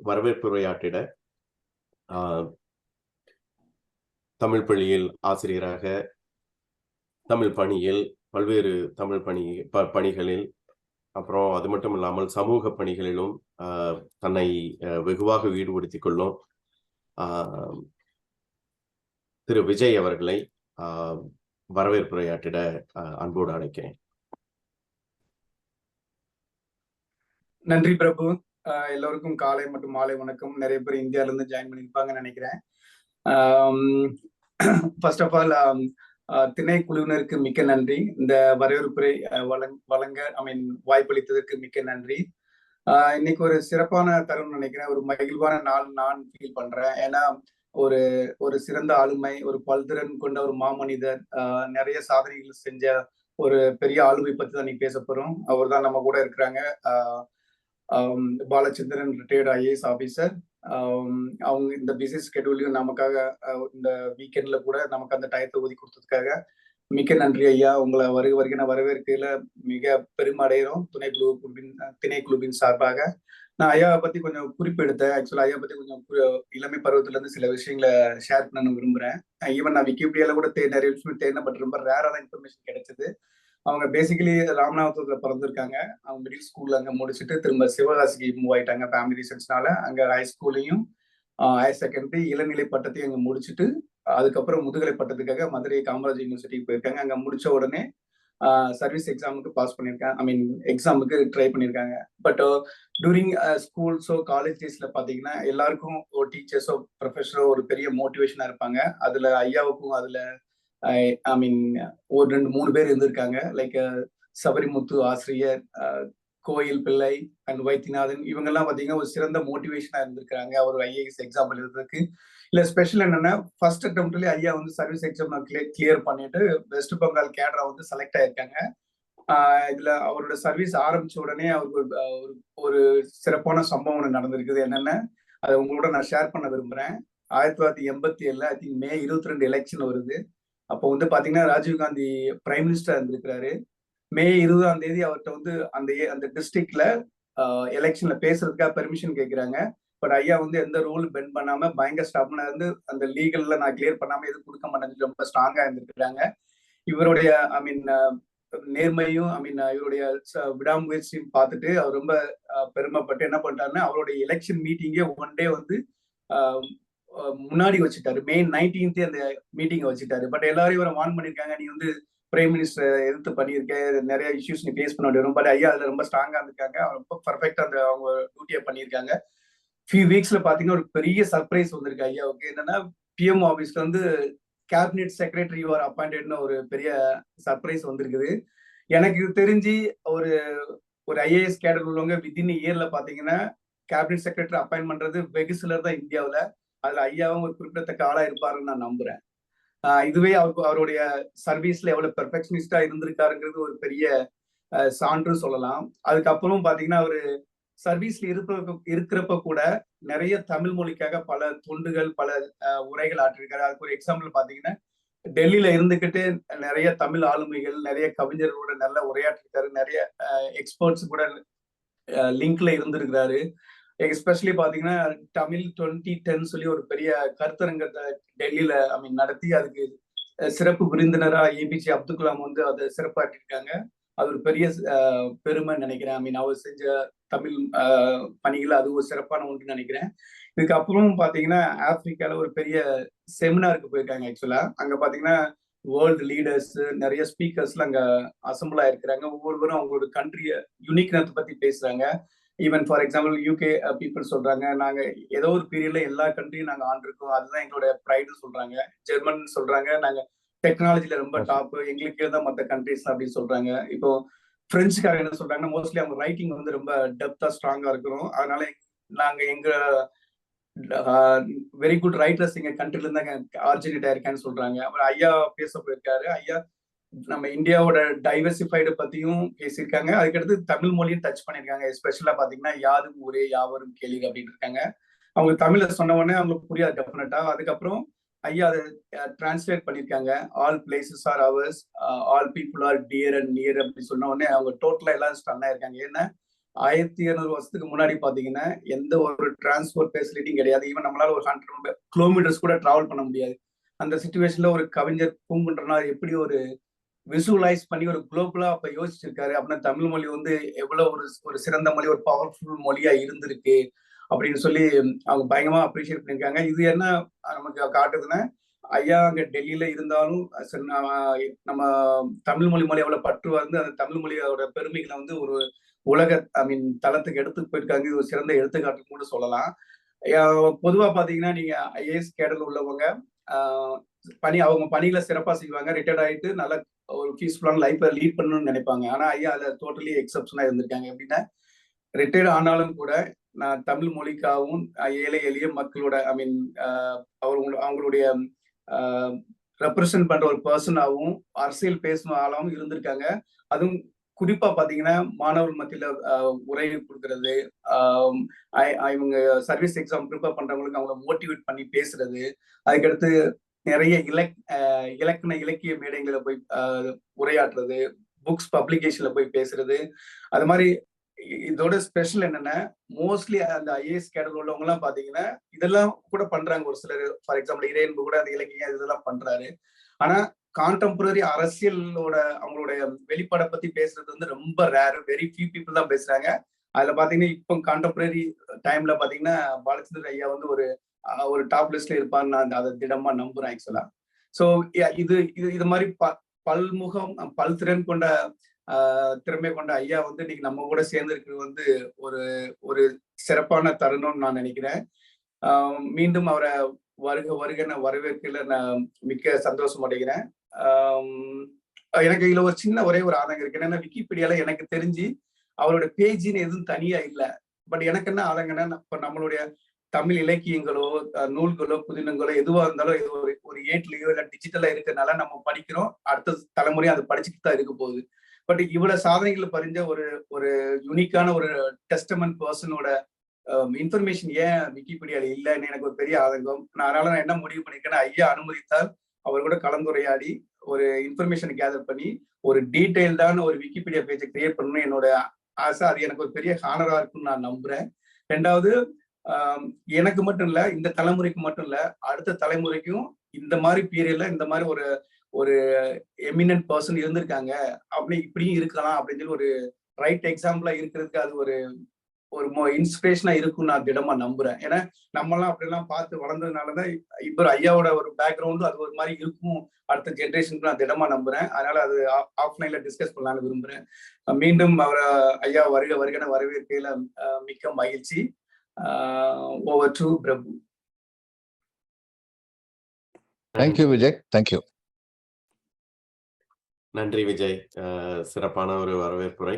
வரவேற்புரையாற்றிட தமிழ் பள்ளியில் ஆசிரியராக தமிழ் பணியில் பல்வேறு தமிழ் பணிகளில் அப்புறம் அது மட்டும் இல்லாமல் சமூக பணிகளிலும் தன்னை வெகுவாக ஈடுபடுத்திக் கொள்ளும் திரு விஜய் அவர்களை வரவேற்புரையாற்றிட அன்போடு அழைக்கிறேன். நன்றி பிரபு. எல்லோருக்கும் காலை மற்றும் மாலை வணக்கம். நிறைய பேர் இந்தியால இருந்து ஜாயின் பண்ணியிருப்பாங்கன்னு நினைக்கிறேன். ஃபர்ஸ்ட் ஆஃப் ஆல் திணைக்குழுவினருக்கு மிக்க நன்றி. இந்த வரவேற்புரை வழங்க வாய்ப்பளித்ததற்கு மிக்க நன்றி. இன்னைக்கு ஒரு சிறப்பான தருணம் நினைக்கிறேன். ஒரு மகிழ்வான நாள் நான் ஃபீல் பண்றேன். ஏன்னா ஒரு சிறந்த ஆளுமை, ஒரு பல்திறன் கொண்ட ஒரு மாமனிதர், நிறைய சாதனைகள் செஞ்ச ஒரு பெரிய ஆளுமை பத்தி தான் நீ பேச போறோம். அவர் தான் நம்ம கூட இருக்கிறாங்க. Balachandran, retired IAS officer. அவங்க இந்த பிஸி ஸ்கெடியூலையும் நமக்காக இந்த வீக்கெண்ட்ல கூட நமக்கு அந்த டயத்தை ஒதுக்கி கொடுத்ததுக்காக மிக்க நன்றி ஐயா. உங்களை வருகை நான் வரவேற்கையில மிக பெருமை அடைகிறோம். திணைக்குழுவின் சார்பாக நான் ஐயாவை பத்தி கொஞ்சம் குறிப்பெடுத்தேன். ஆக்சுவலா ஐயா பத்தி கொஞ்சம் இளமை பருவத்துல இருந்து சில விஷயங்களை ஷேர் பண்ண விரும்புறேன். ஈவன் நான் விக்கிபீடியால கூட நிறைய விஷயம் தேடினேன், பட் ரொம்ப ரேரான இன்ஃபர்மேஷன் கிடைச்சது. அவங்க பேசிக்கலி ராமநாதபுரத்துல பிறந்திருக்காங்க. அவங்க மிடில் ஸ்கூல்ல அங்க முடிச்சுட்டு திரும்ப சிவகாசிக்கு மூவ் ஆயிட்டாங்க ஃபேமிலி ரீசன்ஸ்னால. அங்க ஹைஸ்கூலையும் ஹையர் செகண்டரி இளநிலை பட்டத்தையும் அங்க முடிச்சுட்டு அதுக்கப்புறம் முதுகலை பட்டத்துக்காக மதுரை காமராஜ் யூனிவர்சிட்டிக்கு போயிருக்காங்க. அங்க முடிச்ச உடனே சர்வீஸ் எக்ஸாமுக்கு பாஸ் பண்ணியிருக்காங்க. எக்ஸாமுக்கு ட்ரை பண்ணியிருக்காங்க. பட் டூரிங் ஸ்கூல்ஸோ காலேஜ் டேஸ்ல பாத்தீங்கன்னா எல்லாருக்கும் ஒரு டீச்சர்ஸோ ப்ரொஃபஸரோ ஒரு பெரிய மோட்டிவேஷனா இருப்பாங்க. அதுல ஐயாவுக்கும் அதுல ஒரு 2-3 பேர் இருந்திருக்காங்க. லைக் சபரிமுத்து ஆசிரியர், கோயில் பிள்ளை அண்ட் வைத்தியநாதன், இவங்கெல்லாம் பாத்தீங்கன்னா ஒரு சிறந்த மோட்டிவேஷனா இருந்திருக்காங்க அவர் IAS எக்ஸாம் எழுதுறதுக்கு. இல்ல ஸ்பெஷல் என்னன்னா ஃபர்ஸ்ட் அட்டெம்ப்ட்லயே ஐயா சர்வீஸ் எக்ஸாம் கிளியர் பண்ணிட்டு வெஸ்ட் பெங்கால் கேடரா செலக்ட் ஆயிருக்காங்க. இதுல அவரோட சர்வீஸ் ஆரம்பிச்ச உடனே அவருக்கு ஒரு சிறப்பான சம்பவம் ஒன்று நடந்திருக்குது. என்னன்னா அதை உங்களோட நான் ஷேர் பண்ண விரும்புறேன். 1987 ஐ திங்க் மே 22 எலெக்ஷன் வருது. அப்போ பாத்தீங்கன்னா ராஜீவ்காந்தி பிரைம் மினிஸ்டர் இருந்திருக்கிறாரு. மே 20ஆம் தேதி அவர்கிட்ட அந்த டிஸ்ட்ரிக்ட்ல எலெக்ஷன்ல பேசுறதுக்காக பெர்மிஷன் கேட்கிறாங்க. பட் ஐயா எந்த ரூல் பெண்ட் பண்ணாம பயங்கர ஸ்டாப்னா இருந்து அந்த லீகல்ல நான் கிளியர் பண்ணாம எதுவும் கொடுக்க மாட்டேன்னு ரொம்ப ஸ்ட்ராங்கா இருந்திருக்கிறாங்க. இவருடைய நேர்மையும் இவருடைய விடாமுயற்சியும் பார்த்துட்டு அவர் ரொம்ப பெருமைப்பட்டு என்ன பண்ணிட்டாருன்னா அவருடைய எலெக்ஷன் மீட்டிங்கே ஒன் டே முன்னாடி வச்சுட்டாரு. மே 19 அந்த மீட்டிங்கை வச்சுட்டாரு. பட் எல்லாரும் இவரை வார்ன் பண்ணிருக்காங்க, நீ பிரைம் மினிஸ்டர் எதிர்த்து பண்ணியிருக்க, நிறைய இஷ்யூஸ் நீ ஃபேஸ் பண்ண வேண்டிய. பட் ஐயா அதுல ரொம்ப ஸ்ட்ராங்கா இருந்திருக்காங்க. ரொம்ப பர்ஃபெக்டா அவங்க டியூட்டியை பண்ணியிருக்காங்க. ஃபியூ வீக்ஸ்ல பாத்தீங்கன்னா ஒரு பெரிய சர்ப்ரைஸ் வந்திருக்கு ஐயாவுக்கு. என்னன்னா PM ஆபீஸ்ல கேபினெட் செக்ரட்டரி யூஆர் அப்பாயிண்டட்னு ஒரு பெரிய சர்ப்ரைஸ் வந்திருக்குது. எனக்கு தெரிஞ்சு ஒரு IAS கேடர் உள்ளவங்க வித்தின் இயர்ல பாத்தீங்கன்னா கேபினெட் செக்ரட்டரி அப்பாயின்ட் பண்றது வெகு சிலர் தான் இந்தியாவில். அதுல ஐயாவும் ஒரு குறிப்பிடத்தக்க ஆளா இருப்பாருன்னு நான் நம்புறேன். இதுவே அவருடைய சர்வீஸ்ல எவ்வளவு பெர்ஃபெக்ஷனிஸ்டா இருந்திருக்காருங்கிறது ஒரு பெரிய சான்று சொல்லலாம். அதுக்கப்புறம் பாத்தீங்கன்னா அவரு சர்வீஸ்ல இருக்கிறப்ப கூட நிறைய தமிழ் மொழிக்காக பல தொண்டுகள், பல உரைகள் ஆற்றிருக்காரு. அதுக்கு ஒரு எக்ஸாம்பிள் பாத்தீங்கன்னா டெல்லியில இருந்துகிட்டு நிறைய தமிழ் ஆளுமைகள், நிறைய கவிஞர்களோட நல்ல உரையாற்றிருக்காரு. நிறைய எக்ஸ்பர்ட்ஸ் கூட லிங்க்ல இருந்திருக்கிறாரு. எஸ்பெஷலி பாத்தீங்கன்னா தமிழ் 2010 சொல்லி ஒரு பெரிய கருத்தரங்கத்தை டெல்லியில நடத்தி அதுக்கு சிறப்பு விருந்தினரா APJ அப்துல் கலாம் அதை சிறப்பாற்றிருக்காங்க. அது ஒரு பெரிய பெருமை நினைக்கிறேன். அவர் செஞ்ச தமிழ் பணிகள் அது ஒரு சிறப்பான ஒன்று நினைக்கிறேன். இதுக்கப்புறம் பாத்தீங்கன்னா ஆப்பிரிக்கால ஒரு பெரிய செமினாருக்கு போயிருக்காங்க. ஆக்சுவலா அங்க பாத்தீங்கன்னா வேர்ல்டு லீடர்ஸ், நிறைய ஸ்பீக்கர்ஸ்ல அங்க அசம்பிள் ஆயிருக்கிறாங்க. ஒவ்வொருவரும் அவங்களோட கண்ட்ரிய யூனிக்னஸ் பத்தி பேசுறாங்க. Even for example UK people சொல்றாங்க, நாங்க ஏதோ ஒரு பீரியட்ல எல்லா கண்ட்ரியும் நாங்க ஆண்டிருக்கோம், அதுதான் எங்களோட ப்ரைடு சொல்றாங்க. ஜெர்மன் சொல்றாங்க, நாங்க டெக்னாலஜில ரொம்ப டாப், எங்களுக்கே தான் மற்ற கண்ட்ரிஸ் அப்படின்னு சொல்றாங்க. இப்போ பிரெஞ்சுக்காரங்க என்ன சொல்றாங்கன்னா மோஸ்ட்லி அவங்க ரைட்டிங் ரொம்ப டெப்தா ஸ்ட்ராங்கா இருக்கிறோம், அதனால நாங்க எங்க வெரி குட் ரைட்டர்ஸ் எங்க கண்ட்ரில இருந்தாங்க ஆர்ஜினேட் ஆயிருக்கான்னு சொல்றாங்க. அப்புறம் ஐயா பேச போயிருக்காரு. ஐயா நம்ம இந்தியாவோட டைவர்சிஃபைடு பத்தியும் பேசியிருக்காங்க. அதுக்கடுத்து தமிழ் மொழியும் டச் பண்ணியிருக்காங்க. எஸ்பெஷலா பாத்தீங்கன்னா யாரும் ஊரே யாவரும் கேள்வி அப்படின்னு இருக்காங்க. அவங்க தமிழ்ல சொன்ன உடனே அவங்களுக்கு புரியாது டெஃபினட்டா. அதுக்கப்புறம் ஐயா அதை டிரான்ஸ்லேட் பண்ணியிருக்காங்க. All places are ours, all people are dear and near அப்படி சொன்ன உடனே அவங்க டோட்டலா எல்லாம் ஸ்டன் ஆயிருக்காங்க. ஏன்னா 1200 வருஷத்துக்கு முன்னாடி பாத்தீங்கன்னா எந்த ஒரு டிரான்ஸ்போர்ட் ஃபெசிலிட்டியும் கிடையாது. ஈவன் நம்மளால ஒரு 100 கிலோமீட்டர்ஸ் கூட டிராவல் பண்ண முடியாது. அந்த சிச்சுவேஷன்ல ஒரு கவிஞர் பூங்குன்றனார் எப்படி ஒரு விசுவலைஸ் பண்ணி ஒரு குளோபலா அப்ப யோசிச்சிருக்காரு அப்படின்னா தமிழ் மொழி வந்து எவ்வளவு ஒரு சிறந்த மொழி, ஒரு பவர்ஃபுல் மொழியா இருந்திருக்கு அப்படின்னு சொல்லி அவங்க பயங்கரமா அப்ரிஷியேட் பண்ணியிருக்காங்க. இது என்ன நமக்கு காட்டுதுன்னா, ஐயா அங்க டெல்லியில இருந்தாலும் நம்ம தமிழ் மொழி மேல எவ்வளவு பற்று வந்து அந்த தமிழ் மொழியோட பெருமைகளை வந்து ஒரு உலக தளத்துக்கு எடுத்து போயிருக்காங்க. இது ஒரு சிறந்த எடுத்துக்காட்டுன்னு கூட சொல்லலாம். பொதுவா பாத்தீங்கன்னா நீங்க ஐஏஎஸ் கேடர்ல உள்ளவங்க அவங்க பணிகளை சிறப்பா செய்வாங்க. ரிட்டையர்ட் ஆயிட்டு நல்ல ஒரு பீஸ்ஃபுல்லான லைஃபை லீட் பண்ணணும்னு நினைப்பாங்க. ஆனா ஐயா அதுல டோட்டலி எக்ஸப்ஷனா இருந்திருக்காங்க. எப்படின்னா ரிட்டையர்ட் ஆனாலும் கூட நான் தமிழ் மொழிக்காகவும் ஏழை எளிய மக்களோட அவங்களுடைய ரெப்ரசன்ட் பண்ற ஒரு பர்சனாகவும் அரசியல் பேசும் ஆளாகவும் இருந்திருக்காங்க. அதுவும் குறிப்பா பாத்தீங்கன்னா மாணவர்கள் மத்தியில உரை கொடுக்கறது, இவங்க சர்வீஸ் எக்ஸாம் ப்ரிப்பேர் பண்றவங்களுக்கு அவங்க மோட்டிவேட் பண்ணி பேசுறது, அதுக்கடுத்து நிறைய இலக்கிய மேடைகளை போய் உரையாற்றுறது, புக்ஸ் பப்ளிகேஷன்ல போய் பேசுறது. அது மாதிரி இதோட ஸ்பெஷல் என்னன்னா மோஸ்ட்லி அந்த ஐஏஎஸ் கேடர் உள்ளவங்க எல்லாம் பாத்தீங்கன்னா இதெல்லாம் கூட பண்றாங்க. ஒரு சிலர் ஃபார் எக்ஸாம்பிள் இறையன்பு கூட அந்த இலக்கியம் இதெல்லாம் பண்றாரு. ஆனா கான்டெம்பரரி அரசியலோட அவங்களுடைய வெளிப்பாடை பத்தி பேசுறது வந்து ரொம்ப ரேர், வெரி ஃபியூ பீப்புள் தான் பேசுறாங்க. அதுல பாத்தீங்கன்னா இப்போ கான்டெம்பரரி டைம்ல பாத்தீங்கன்னா பாலச்சந்திர ஐயா வந்து ஒரு டாப் லிஸ்ட்ல இருப்பான்னு நான் அதை திடமா நம்புறேன் ஆக்சுவலா. ஸோ இது மாதிரி பல்முகம் பல்திறன் கொண்ட திறமை கொண்ட ஐயா வந்து இன்னைக்கு நம்ம கூட சேர்ந்து இருக்கிறது வந்து ஒரு சிறப்பான தருணம்னு நான் நினைக்கிறேன். மீண்டும் அவரை வருகன்னு வரவேற்கல நான் மிக்க சந்தோஷம் அடைகிறேன். எனக்கு இதுல ஒரு சின்ன ஒரே ஒரு ஆதங்கம் இருக்கு. என்னன்னா விக்கிபீடியால எனக்கு தெரிஞ்சு அவரோட பேஜின்னு எதுவும் தனியா இல்லை. பட் எனக்கு என்ன ஆதங்கன்னா இப்ப நம்மளுடைய தமிழ் இலக்கியங்களோ நூல்களோ புதினங்களோ எதுவா இருந்தாலும் இது ஒரு ஏட்லயோ இல்ல டிஜிட்டலா இருக்கிறதுனால நம்ம படிக்கிறோம், அடுத்த தலைமுறையும் அதை படிச்சுட்டு தான் இருக்க போகுது. பட் இவ்வளவு சாதனைகளை பறிஞ்ச ஒரு யூனிக்கான ஒரு டெஸ்டமென்ட் பர்சனோட இன்ஃபர்மேஷன் ஏன் விக்கிபீடியால இல்லைன்னு எனக்கு ஒரு பெரிய ஆதங்கம். அதனால நான் என்ன முடிவு பண்ணிருக்கேன்னா ஐயா அனுமதித்தால் அவர் கூட கலந்துரையாடி ஒரு இன்ஃபர்மேஷன் கேதர் பண்ணி ஒரு டீடைல்டான ஒரு விக்கிபீடியா பேஜை கிரியேட் பண்ணணும் என்னோட ஆசை. அது எனக்கு ஒரு பெரிய ஹானரா இருக்குன்னு நான் நம்புறேன். ரெண்டாவது எனக்கு மட்டும் இல்ல, இந்த தலைமுறைக்கு மட்டும் இல்ல, அடுத்த தலைமுறைக்கும் இந்த மாதிரி பீரியட்ல இந்த மாதிரி ஒரு எமினன்ட் பர்சன் இருந்திருக்காங்க, அப்படி இப்படியும் இருக்கலாம் அப்படின்னு சொல்லி ஒரு ரைட் எக்ஸாம்பிளா இருக்கிறதுக்கு அது ஒரு இன்ஸ்பிரேஷனா இருக்கும்னு நான் திடமா நம்புறேன். ஏன்னா நம்ம எல்லாம் அப்படிலாம் பார்த்து வளர்ந்ததுனாலதான் இப்ப ஐயாவோட ஒரு பேக்ரவுண்டும் அது ஒரு மாதிரி இருக்கும் அடுத்த ஜென்ரேஷனுக்கு நான் திடமா நம்புறேன். அதனால அது ஆஃப்லைன்ல டிஸ்கஸ் பண்ணலாம்னு விரும்புறேன். மீண்டும் ஐயா வருகன வரவேற்கையில மிக்க மகிழ்ச்சி. Over to Prabhu. Thank you, Vijay. Thank you. நன்றி விஜய். சிறப்பான ஒரு வரவேற்புரை.